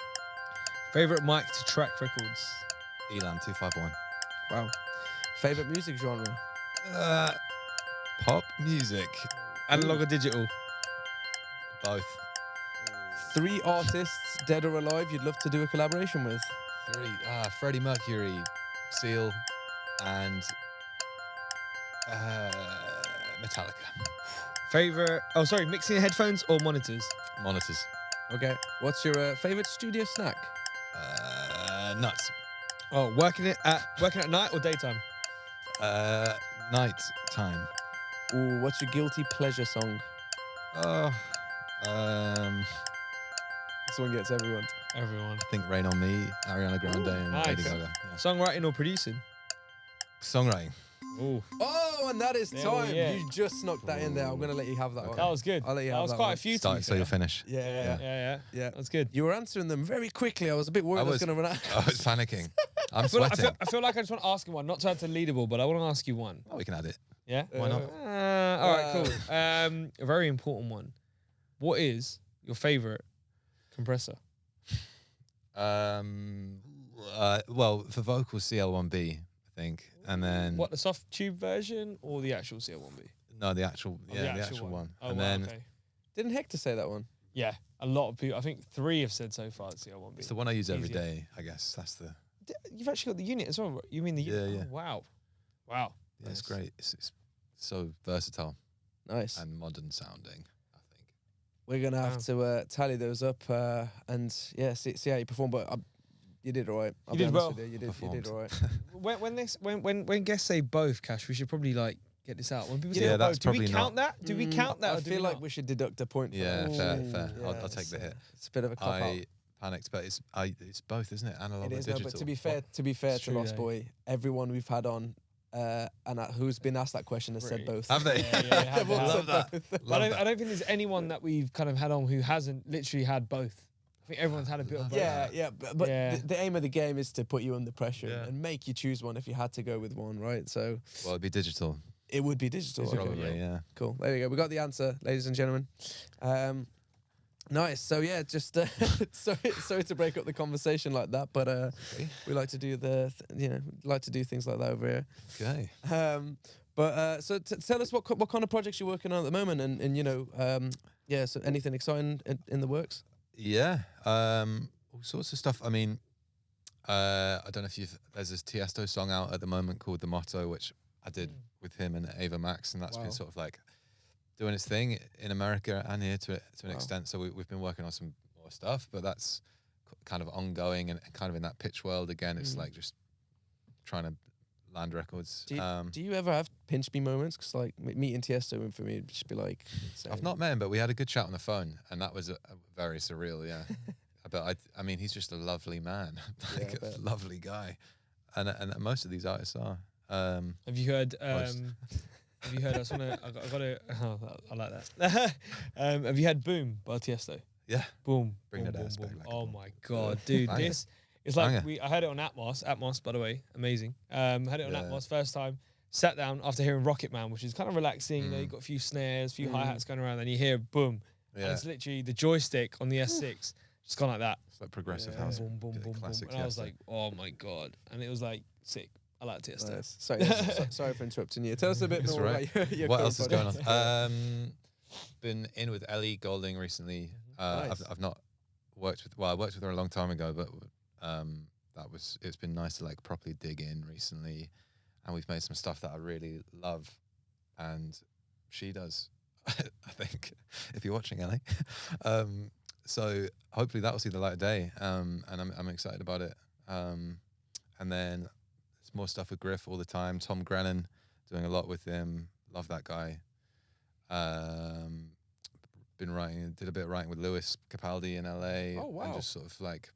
[SPEAKER 3] Favorite mic to track records?
[SPEAKER 4] Elam 251.
[SPEAKER 2] Wow. Favorite music genre?
[SPEAKER 4] Pop music.
[SPEAKER 3] Analog or digital?
[SPEAKER 4] Both.
[SPEAKER 2] 3 artists, dead or alive, you'd love to do a collaboration with?
[SPEAKER 4] 3. Freddie Mercury, Seal, and Metallica.
[SPEAKER 3] Mixing headphones or monitors?
[SPEAKER 4] Monitors.
[SPEAKER 2] Okay. What's your favorite studio snack?
[SPEAKER 4] Nuts.
[SPEAKER 3] Oh, working at night or daytime?
[SPEAKER 4] Night time.
[SPEAKER 2] Ooh, what's your guilty pleasure song? This one gets everyone.
[SPEAKER 3] Everyone.
[SPEAKER 4] I think Rain on Me, Ariana Grande, and
[SPEAKER 3] nice.
[SPEAKER 4] Lady Gaga. Yeah.
[SPEAKER 3] Songwriting or producing?
[SPEAKER 4] Songwriting.
[SPEAKER 3] Ooh,
[SPEAKER 2] Oh, and that is
[SPEAKER 3] There
[SPEAKER 2] time.
[SPEAKER 3] we- yeah.
[SPEAKER 2] You just snuck that in there. I'm going to let you have that one.
[SPEAKER 3] that was good.
[SPEAKER 2] I'll let you
[SPEAKER 3] that
[SPEAKER 2] have
[SPEAKER 3] was
[SPEAKER 2] that
[SPEAKER 3] quite
[SPEAKER 2] one.
[SPEAKER 3] a few.
[SPEAKER 4] Start so you'll finish.
[SPEAKER 2] Yeah.
[SPEAKER 3] Yeah.
[SPEAKER 2] That
[SPEAKER 3] That's good.
[SPEAKER 2] You were answering them very quickly. I was a bit worried I was going to run out.
[SPEAKER 4] I was panicking. I'm
[SPEAKER 3] I
[SPEAKER 4] sweating.
[SPEAKER 3] feel like I just want to ask you one, not to add to the leaderboard, but I want to ask you one.
[SPEAKER 4] Oh, we can add it.
[SPEAKER 3] Yeah?
[SPEAKER 4] Why not?
[SPEAKER 3] All right, cool. A very important one. What is your favorite compressor?
[SPEAKER 4] Well, for vocals, CL1B, I think, and then
[SPEAKER 3] What, the soft tube version or the actual CL1B?
[SPEAKER 4] no, the actual,
[SPEAKER 3] Oh,
[SPEAKER 4] the actual one.
[SPEAKER 3] Oh,
[SPEAKER 4] and
[SPEAKER 3] wow,
[SPEAKER 4] then
[SPEAKER 3] okay.
[SPEAKER 2] Didn't Hector say that one?
[SPEAKER 3] Yeah, a lot of people. I think 3 have said so far it's CL1B.
[SPEAKER 4] it's the one I use every
[SPEAKER 3] Easier.
[SPEAKER 4] day. I guess that's the.
[SPEAKER 3] You've actually got the unit as well. You mean the unit?
[SPEAKER 4] Yeah, yeah.
[SPEAKER 3] Oh, wow. Wow.
[SPEAKER 4] Yeah, it's
[SPEAKER 2] Nice.
[SPEAKER 4] great. It's so versatile
[SPEAKER 2] Nice.
[SPEAKER 4] and modern sounding, I think.
[SPEAKER 2] We're gonna have to tally those up and see how you perform. But you did all right. I'll
[SPEAKER 3] You
[SPEAKER 2] be
[SPEAKER 3] did
[SPEAKER 2] honest
[SPEAKER 3] well.
[SPEAKER 2] with you. You did all right.
[SPEAKER 3] When guests say both, Khash, we should probably like get this out. When people say
[SPEAKER 4] Yeah,
[SPEAKER 3] both,
[SPEAKER 4] that's
[SPEAKER 3] do we
[SPEAKER 4] probably
[SPEAKER 3] count that? Do we count that?
[SPEAKER 2] I
[SPEAKER 3] or do
[SPEAKER 2] feel
[SPEAKER 3] we
[SPEAKER 2] like
[SPEAKER 3] not?
[SPEAKER 2] we should deduct a point. For
[SPEAKER 4] Yeah,
[SPEAKER 2] that.
[SPEAKER 4] fair.
[SPEAKER 2] Yeah,
[SPEAKER 4] I'll take the hit.
[SPEAKER 2] It's a bit of a cop out.
[SPEAKER 4] I panicked, but it's both, isn't it? Analog
[SPEAKER 2] It
[SPEAKER 4] and
[SPEAKER 2] is, no,
[SPEAKER 4] digital.
[SPEAKER 2] but to be fair
[SPEAKER 3] It's
[SPEAKER 2] to
[SPEAKER 3] true,
[SPEAKER 2] Lost
[SPEAKER 3] though.
[SPEAKER 2] Boy, everyone we've had on who's been asked that question has said
[SPEAKER 3] Pretty.
[SPEAKER 2] both.
[SPEAKER 4] Have they?
[SPEAKER 3] Yeah, have
[SPEAKER 2] They've all
[SPEAKER 3] that.
[SPEAKER 2] said
[SPEAKER 4] Love that.
[SPEAKER 2] both.
[SPEAKER 3] But I don't think there's anyone that we've kind of had on who hasn't literally had both. I think everyone's had a bit of both.
[SPEAKER 2] Yeah, but
[SPEAKER 3] Yeah.
[SPEAKER 2] The aim of the game is to put you under pressure
[SPEAKER 4] Yeah.
[SPEAKER 2] and make you choose one if you had to go with one, right? So
[SPEAKER 4] Well, it'd be digital,
[SPEAKER 2] it would be digital. okay.
[SPEAKER 4] probably. Yeah.
[SPEAKER 2] Cool. There we go. We got the answer, ladies and gentlemen. Nice. So yeah, just sorry to break up the conversation like that, but we like to do like to do things like that over here.
[SPEAKER 4] Okay.
[SPEAKER 2] So tell us what kind of projects you're working on at the moment, and so anything exciting in the works?
[SPEAKER 4] Yeah. All sorts of stuff. I mean, I don't know if there's this Tiesto song out at the moment called The Motto, which I did with him and Ava Max, and that's
[SPEAKER 2] Wow.
[SPEAKER 4] been sort of like doing its thing in America and here to an
[SPEAKER 2] Wow.
[SPEAKER 4] extent. So we've been working on some more stuff, but that's kind of ongoing and kind of in that pitch world again. It's like just trying to land records.
[SPEAKER 2] Do you ever have pinch me moments? Because like meeting Tiesto and for me, it'd just be like. Insane.
[SPEAKER 4] I've not met him, but we had a good chat on the phone, and that was very surreal. Yeah, but I mean, he's just a lovely man, like
[SPEAKER 2] Yeah, I
[SPEAKER 4] a
[SPEAKER 2] bet.
[SPEAKER 4] lovely guy, and most of these artists are.
[SPEAKER 3] Have you heard?
[SPEAKER 4] Most.
[SPEAKER 3] Have you heard? I got to. Oh, I like that. Have you had "Boom" by Tiesto?
[SPEAKER 4] Yeah,
[SPEAKER 3] Boom.
[SPEAKER 4] Bring
[SPEAKER 3] boom,
[SPEAKER 4] that
[SPEAKER 3] boom,
[SPEAKER 4] ass back
[SPEAKER 3] boom.
[SPEAKER 4] like a
[SPEAKER 3] Oh
[SPEAKER 4] bomb.
[SPEAKER 3] my god, dude!
[SPEAKER 4] Banger.
[SPEAKER 3] This it's like
[SPEAKER 4] Banger.
[SPEAKER 3] I heard it on Atmos, by the way, amazing. Had it on
[SPEAKER 4] Yeah.
[SPEAKER 3] Atmos first time. Sat down after hearing Rocket Man, which is kind of relaxing. You know, you got a few snares, a few hi hats going around, and you hear boom. And
[SPEAKER 4] yeah.
[SPEAKER 3] it's literally the joystick on the S6 just gone like that.
[SPEAKER 4] It's like progressive
[SPEAKER 2] Yeah.
[SPEAKER 4] house.
[SPEAKER 3] Boom, boom,
[SPEAKER 4] yeah,
[SPEAKER 3] boom, boom.
[SPEAKER 4] classic
[SPEAKER 3] And I was
[SPEAKER 4] Tiesto.
[SPEAKER 3] like, oh my god! And it was like sick. I like Tiesto.
[SPEAKER 2] Nice. Sorry for interrupting you. Tell us a bit
[SPEAKER 4] It's
[SPEAKER 2] more
[SPEAKER 4] all right.
[SPEAKER 2] about your
[SPEAKER 4] What
[SPEAKER 2] current
[SPEAKER 4] else is going
[SPEAKER 2] project.
[SPEAKER 4] on? Been in with Ellie Golding recently.
[SPEAKER 2] Nice.
[SPEAKER 4] I've not worked with. Well, I worked with her a long time ago, but it's been nice to like properly dig in recently, and we've made some stuff that I really love, and she does. I think if you're watching, Ellie. So hopefully that will see the light of day, and I'm excited about it. And then there's more stuff with Griff all the time. Tom Grennan, doing a lot with him. Love that guy. Did a bit of writing with Lewis Capaldi in LA.
[SPEAKER 2] Oh, wow.
[SPEAKER 4] And just sort of like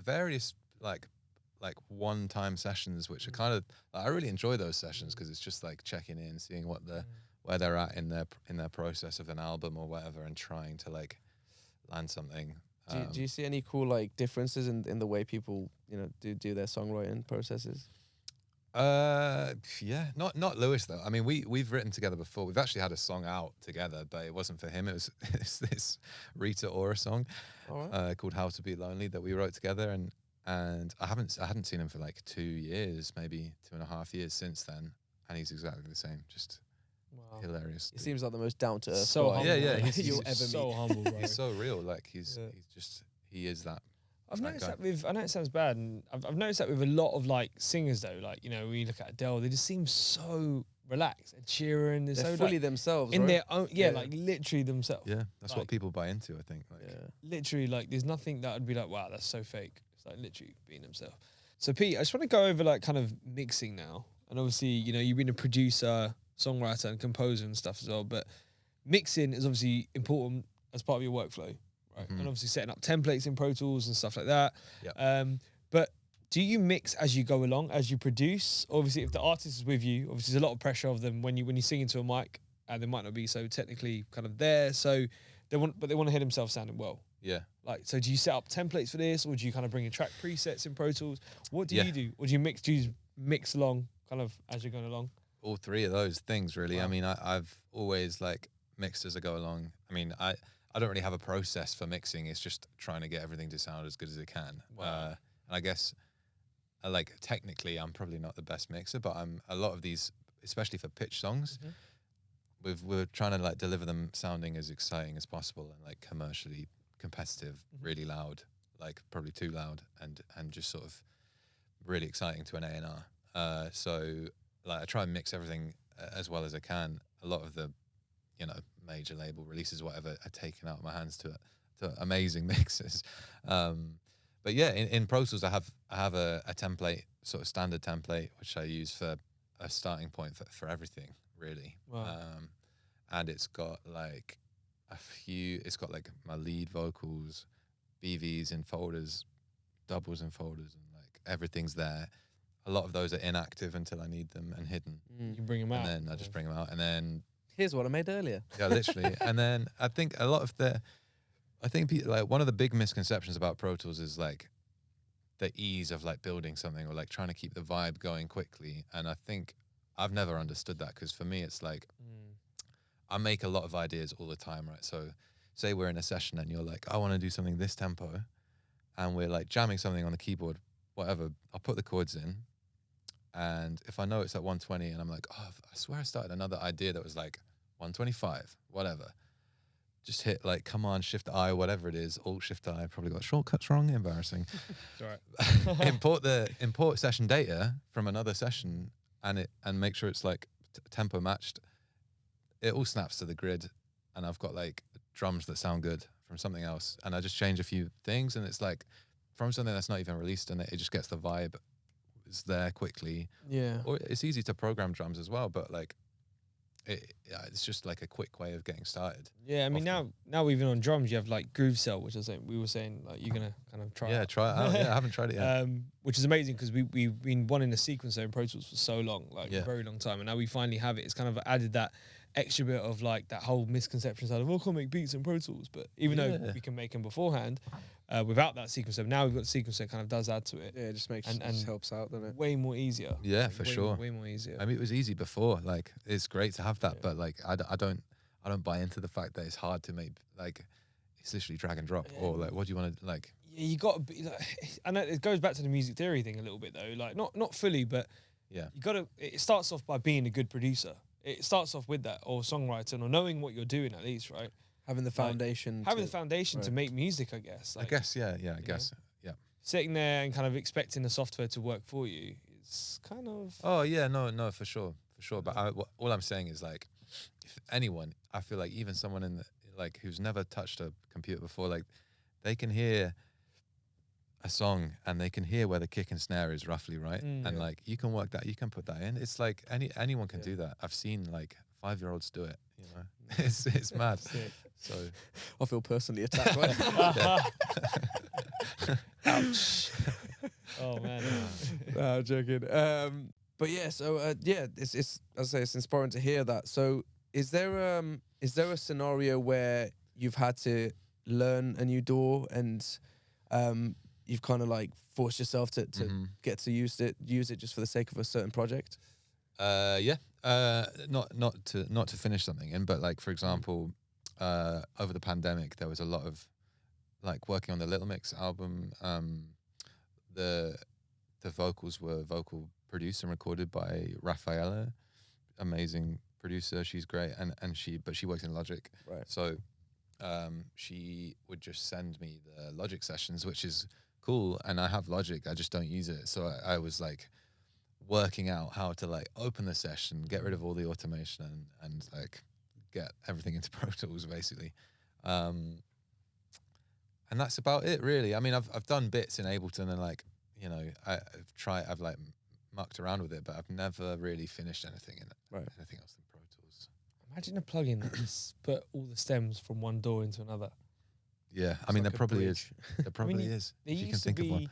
[SPEAKER 4] various like one-time sessions, which are kind of I really enjoy those sessions because it's just like checking in, seeing what where they're at in their process of an album or whatever, and trying to like land something.
[SPEAKER 2] Do you see any cool like differences in the way people do their songwriting processes?
[SPEAKER 4] Yeah, not Lewis though. I mean, we've written together before. We've actually had a song out together, but it wasn't for him. It was it's this Rita Ora song
[SPEAKER 2] All right.
[SPEAKER 4] called "How to Be Lonely" that we wrote together, and I hadn't seen him for like 2 years, maybe 2.5 years since then, and he's exactly the same, just
[SPEAKER 3] Wow.
[SPEAKER 4] hilarious.
[SPEAKER 2] He seems like the most down to earth
[SPEAKER 3] So
[SPEAKER 2] guy
[SPEAKER 3] humble.
[SPEAKER 4] Yeah,
[SPEAKER 3] bro.
[SPEAKER 4] he's
[SPEAKER 2] you'll ever
[SPEAKER 3] so
[SPEAKER 2] meet.
[SPEAKER 3] humble, bro.
[SPEAKER 4] He's so real. Like he's
[SPEAKER 2] Yeah.
[SPEAKER 4] he is that.
[SPEAKER 3] I've
[SPEAKER 4] that
[SPEAKER 3] noticed
[SPEAKER 4] guy.
[SPEAKER 3] that with, I know it sounds bad, and I've noticed that with a lot of like singers though, like, when you look at Adele, they just seem so relaxed and cheering. They're
[SPEAKER 2] They're
[SPEAKER 3] so
[SPEAKER 2] fully
[SPEAKER 3] like,
[SPEAKER 2] themselves,
[SPEAKER 3] in
[SPEAKER 2] right?
[SPEAKER 3] their own,
[SPEAKER 2] Yeah.
[SPEAKER 3] like literally themselves.
[SPEAKER 4] Yeah, that's what
[SPEAKER 3] Like-
[SPEAKER 4] people buy into. I think. Like,
[SPEAKER 2] Yeah.
[SPEAKER 3] Literally, like, there's nothing that would be like, wow, that's so fake. It's like literally being themselves. So Pete, I just want to go over like kind of mixing now, and obviously, you've been a producer, songwriter, and composer and stuff as well, but mixing is obviously important as part of your workflow, right? And obviously setting up templates in Pro Tools and stuff like that.
[SPEAKER 4] Yep.
[SPEAKER 3] But do you mix as you go along, as you produce? Obviously, if the artist is with you, obviously there's a lot of pressure of them when you sing into a mic, and they might not be so technically kind of there. So they want to hear themselves sounding well.
[SPEAKER 4] yeah.
[SPEAKER 3] Like, so do you set up templates for this, or do you kind of bring in track presets in Pro Tools? What do
[SPEAKER 4] Yeah.
[SPEAKER 3] you do? Or do you mix? Do you mix along, kind of as you're going along?
[SPEAKER 4] All three of those things really.
[SPEAKER 3] Wow.
[SPEAKER 4] I mean, I've always like mixed as I go along. I mean, I I don't really have a process for mixing. It's just trying to get everything to sound as good as it can.
[SPEAKER 3] Wow.
[SPEAKER 4] And I guess, like, technically, I'm probably not the best mixer, but I'm a lot of these, especially for pitch songs, we're trying to like deliver them sounding as exciting as possible and like commercially competitive, really loud, like probably too loud, and just sort of really exciting to an A&R. So like I try and mix everything as well as I can. A lot of the, you know, major label releases, whatever, are taken out of my hands to amazing mixes. But yeah, in Pro Tools, I have a template, sort of standard template, which I use for a starting point for everything, really.
[SPEAKER 3] Wow.
[SPEAKER 4] And it's got like it's got like my lead vocals, BVs in folders, doubles in folders, and like everything's there. A lot of those are inactive until I need them and hidden.
[SPEAKER 3] You can bring them out.
[SPEAKER 4] And then I just bring them out, and then
[SPEAKER 2] Here's what I made earlier.
[SPEAKER 4] yeah, literally. And then I think a lot of like one of the big misconceptions about Pro Tools is like the ease of like building something or like trying to keep the vibe going quickly. And I think I've never understood that, because for me it's like I make a lot of ideas all the time, right? So say we're in a session and you're like, I want to do something this tempo, and we're like jamming something on the keyboard, whatever. I'll put the chords in, and if I know it's at 120 and I'm like, oh, I swear I started another idea that was like 125, whatever. Just hit like Command Shift I, whatever it is, Alt Shift I. Probably got shortcuts wrong. Embarrassing.
[SPEAKER 3] It's all right.
[SPEAKER 4] import session data from another session, and make sure it's like tempo matched. It all snaps to the grid, and I've got like drums that sound good from something else, and I just change a few things, and it's like from something that's not even released, and it just gets the vibe. It's there quickly.
[SPEAKER 2] Yeah.
[SPEAKER 4] Or it's easy to program drums as well, but like it's just like a quick way of getting started.
[SPEAKER 3] Yeah, I mean now even on drums you have like Groove Cell, which we were saying like you're gonna kind of try.
[SPEAKER 4] Yeah, try it out. Yeah, I haven't tried it yet.
[SPEAKER 3] Which is amazing, because we've been wanting a sequencer in Pro Tools for so long, like a very long time, and now we finally have it. It's kind of added that extra bit of like that whole misconception side of, oh, I can't make beats in Pro Tools, but even though we can make them beforehand without that sequencer, now we've got the sequencer, kind of does add to it.
[SPEAKER 2] Yeah, it just makes
[SPEAKER 3] and
[SPEAKER 2] just helps out, doesn't it?
[SPEAKER 3] way more easier.
[SPEAKER 4] Yeah,
[SPEAKER 3] like,
[SPEAKER 4] for
[SPEAKER 3] way
[SPEAKER 4] sure.
[SPEAKER 3] more, way more easier.
[SPEAKER 4] I mean, it was easy before. Like, it's great to have that, but like, I don't buy into the fact that it's hard to make. Like, it's literally drag and drop, or like, what do you want to like?
[SPEAKER 3] Yeah, you got to be. Like, and it goes back to the music theory thing a little bit though. Like, not fully, but
[SPEAKER 4] Yeah,
[SPEAKER 3] you got to. It starts off by being a good producer. It starts off with that, or songwriting, or knowing what you're doing at least, right?
[SPEAKER 2] Having the foundation.
[SPEAKER 3] Having the foundation to
[SPEAKER 2] right.
[SPEAKER 3] make music, I guess. Like,
[SPEAKER 4] I guess. Yeah, I guess. Yeah.
[SPEAKER 3] sitting there and kind of expecting the software to work for you is kind of.
[SPEAKER 4] Oh yeah, no, for sure. But all I'm saying is like, if anyone, I feel like even someone in the, like who's never touched a computer before, like they can hear a song and they can hear where the kick and snare is roughly, right? And like you can work that, you can put that in. It's like anyone can do that. I've seen like 5-year-olds do it. You know, it's mad. So
[SPEAKER 2] I feel personally attacked. Right?
[SPEAKER 3] Ouch. Oh man.
[SPEAKER 2] No, I'm joking. But yeah, so yeah, it's as I say, it's inspiring to hear that. So is there a scenario where you've had to learn a new DAW and you've kind of like forced yourself to get to use it just for the sake of a certain project?
[SPEAKER 4] Yeah. Not to finish something in, but like for example, over the pandemic there was a lot of like working on the Little Mix album. The vocals were vocal produced and recorded by Rafaela, amazing producer. She's great, and she works in Logic,
[SPEAKER 2] Right.
[SPEAKER 4] So she would just send me the Logic sessions, which is cool, and I have Logic, I just don't use it. So I was like working out how to like open the session, get rid of all the automation, and like get everything into Pro Tools basically. And that's about it really. I mean, I've done bits in Ableton, and like, you know, I've like mucked around with it, but I've never really finished anything in it.
[SPEAKER 2] Right.
[SPEAKER 4] Anything else in Pro Tools.
[SPEAKER 3] Imagine a plugin that just put all the stems from one DAW into another.
[SPEAKER 4] Yeah, I mean,
[SPEAKER 2] like
[SPEAKER 4] there
[SPEAKER 2] a
[SPEAKER 4] probably
[SPEAKER 2] bridge.
[SPEAKER 4] is. There probably is. If you can think of one.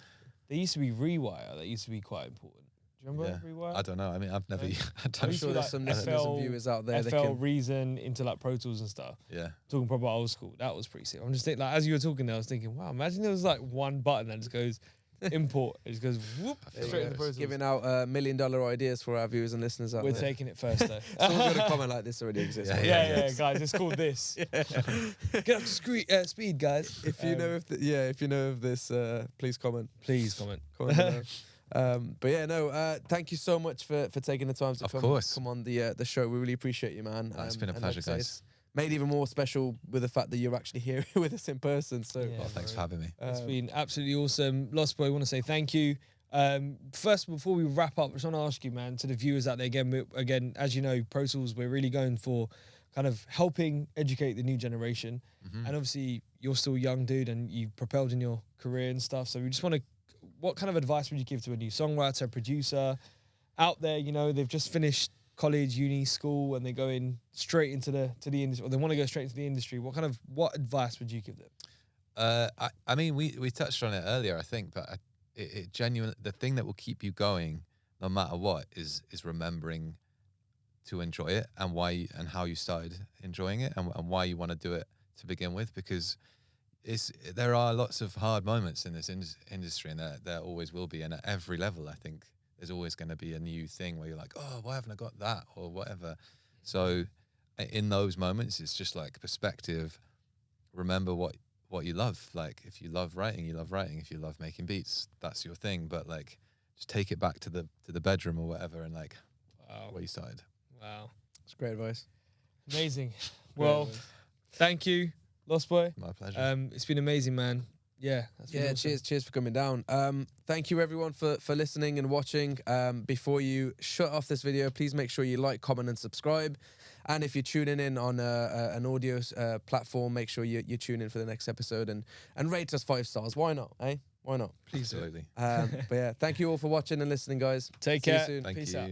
[SPEAKER 3] There used to be Rewire that used to be quite important. Do you remember Rewire?
[SPEAKER 4] I don't know. I mean, I've never.
[SPEAKER 3] No?
[SPEAKER 4] I'm
[SPEAKER 2] sure there's some listeners
[SPEAKER 3] FL
[SPEAKER 2] and viewers out there that
[SPEAKER 3] FL
[SPEAKER 2] can.
[SPEAKER 3] Reason into like Pro Tools and stuff.
[SPEAKER 4] Yeah.
[SPEAKER 3] Talking proper old school. That was pretty sick. I'm just thinking, like, as you were talking there, I was thinking, wow, imagine there was like one button that just goes import. It just goes whoop straight in the process.
[SPEAKER 2] Giving out $1 million ideas for our viewers and listeners out
[SPEAKER 3] We're
[SPEAKER 2] there.
[SPEAKER 3] taking it first though.
[SPEAKER 2] Someone's got a comment like this already exists.
[SPEAKER 3] Yeah, guys, it's called this. Get up to speed, guys.
[SPEAKER 2] If you know if you know of this, please comment.
[SPEAKER 3] Please comment.
[SPEAKER 2] Comment below. But yeah, no. Thank you so much for taking the time to come on the show. We really appreciate you, man.
[SPEAKER 4] It's been a pleasure, guys.
[SPEAKER 2] Made even more special with the fact that you're actually here with us in person. So
[SPEAKER 4] Thanks for having me.
[SPEAKER 3] It's been absolutely awesome. Lostboy, I want to say thank you. First, before we wrap up, I just want to ask you, man, to the viewers out there again, as you know, Pro Tools, we're really going for kind of helping educate the new generation. And obviously, you're still a young dude and you've propelled in your career and stuff. So we just want to, what kind of advice would you give to a new songwriter, producer out there? You know, they've just finished college, uni, school, and they're going straight into the industry, or they want to go straight into the industry. What advice would you give them?
[SPEAKER 4] I mean, we touched on it earlier, I think, but it genuinely, the thing that will keep you going no matter what is remembering to enjoy it and why and how you started enjoying it and why you want to do it to begin with, because there are lots of hard moments in this industry, and there always will be, and at every level I think there's always going to be a new thing where you're like, oh, why haven't I got that or whatever. So in those moments, it's just like perspective. Remember what you love. Like if you love writing, you love writing. If you love making beats, that's your thing. But like, just take it back to the bedroom or whatever, and like, where you started.
[SPEAKER 3] Wow,
[SPEAKER 2] it's great advice.
[SPEAKER 3] Amazing. Well, thank you, Lostboy.
[SPEAKER 4] My pleasure.
[SPEAKER 3] It's been amazing, man. Yeah.
[SPEAKER 2] Awesome. Cheers for coming down. Thank you everyone for listening and watching. Before you shut off this video, please make sure you like, comment, and subscribe. And if you're tuning in on an audio platform, make sure you tune in for the next episode and rate us 5 stars. Why not? Why not?
[SPEAKER 4] Please. Absolutely.
[SPEAKER 2] But yeah, thank you all for watching and listening, guys.
[SPEAKER 3] Take care.
[SPEAKER 2] See you soon.
[SPEAKER 4] Thank
[SPEAKER 3] Peace
[SPEAKER 4] you.
[SPEAKER 3] out.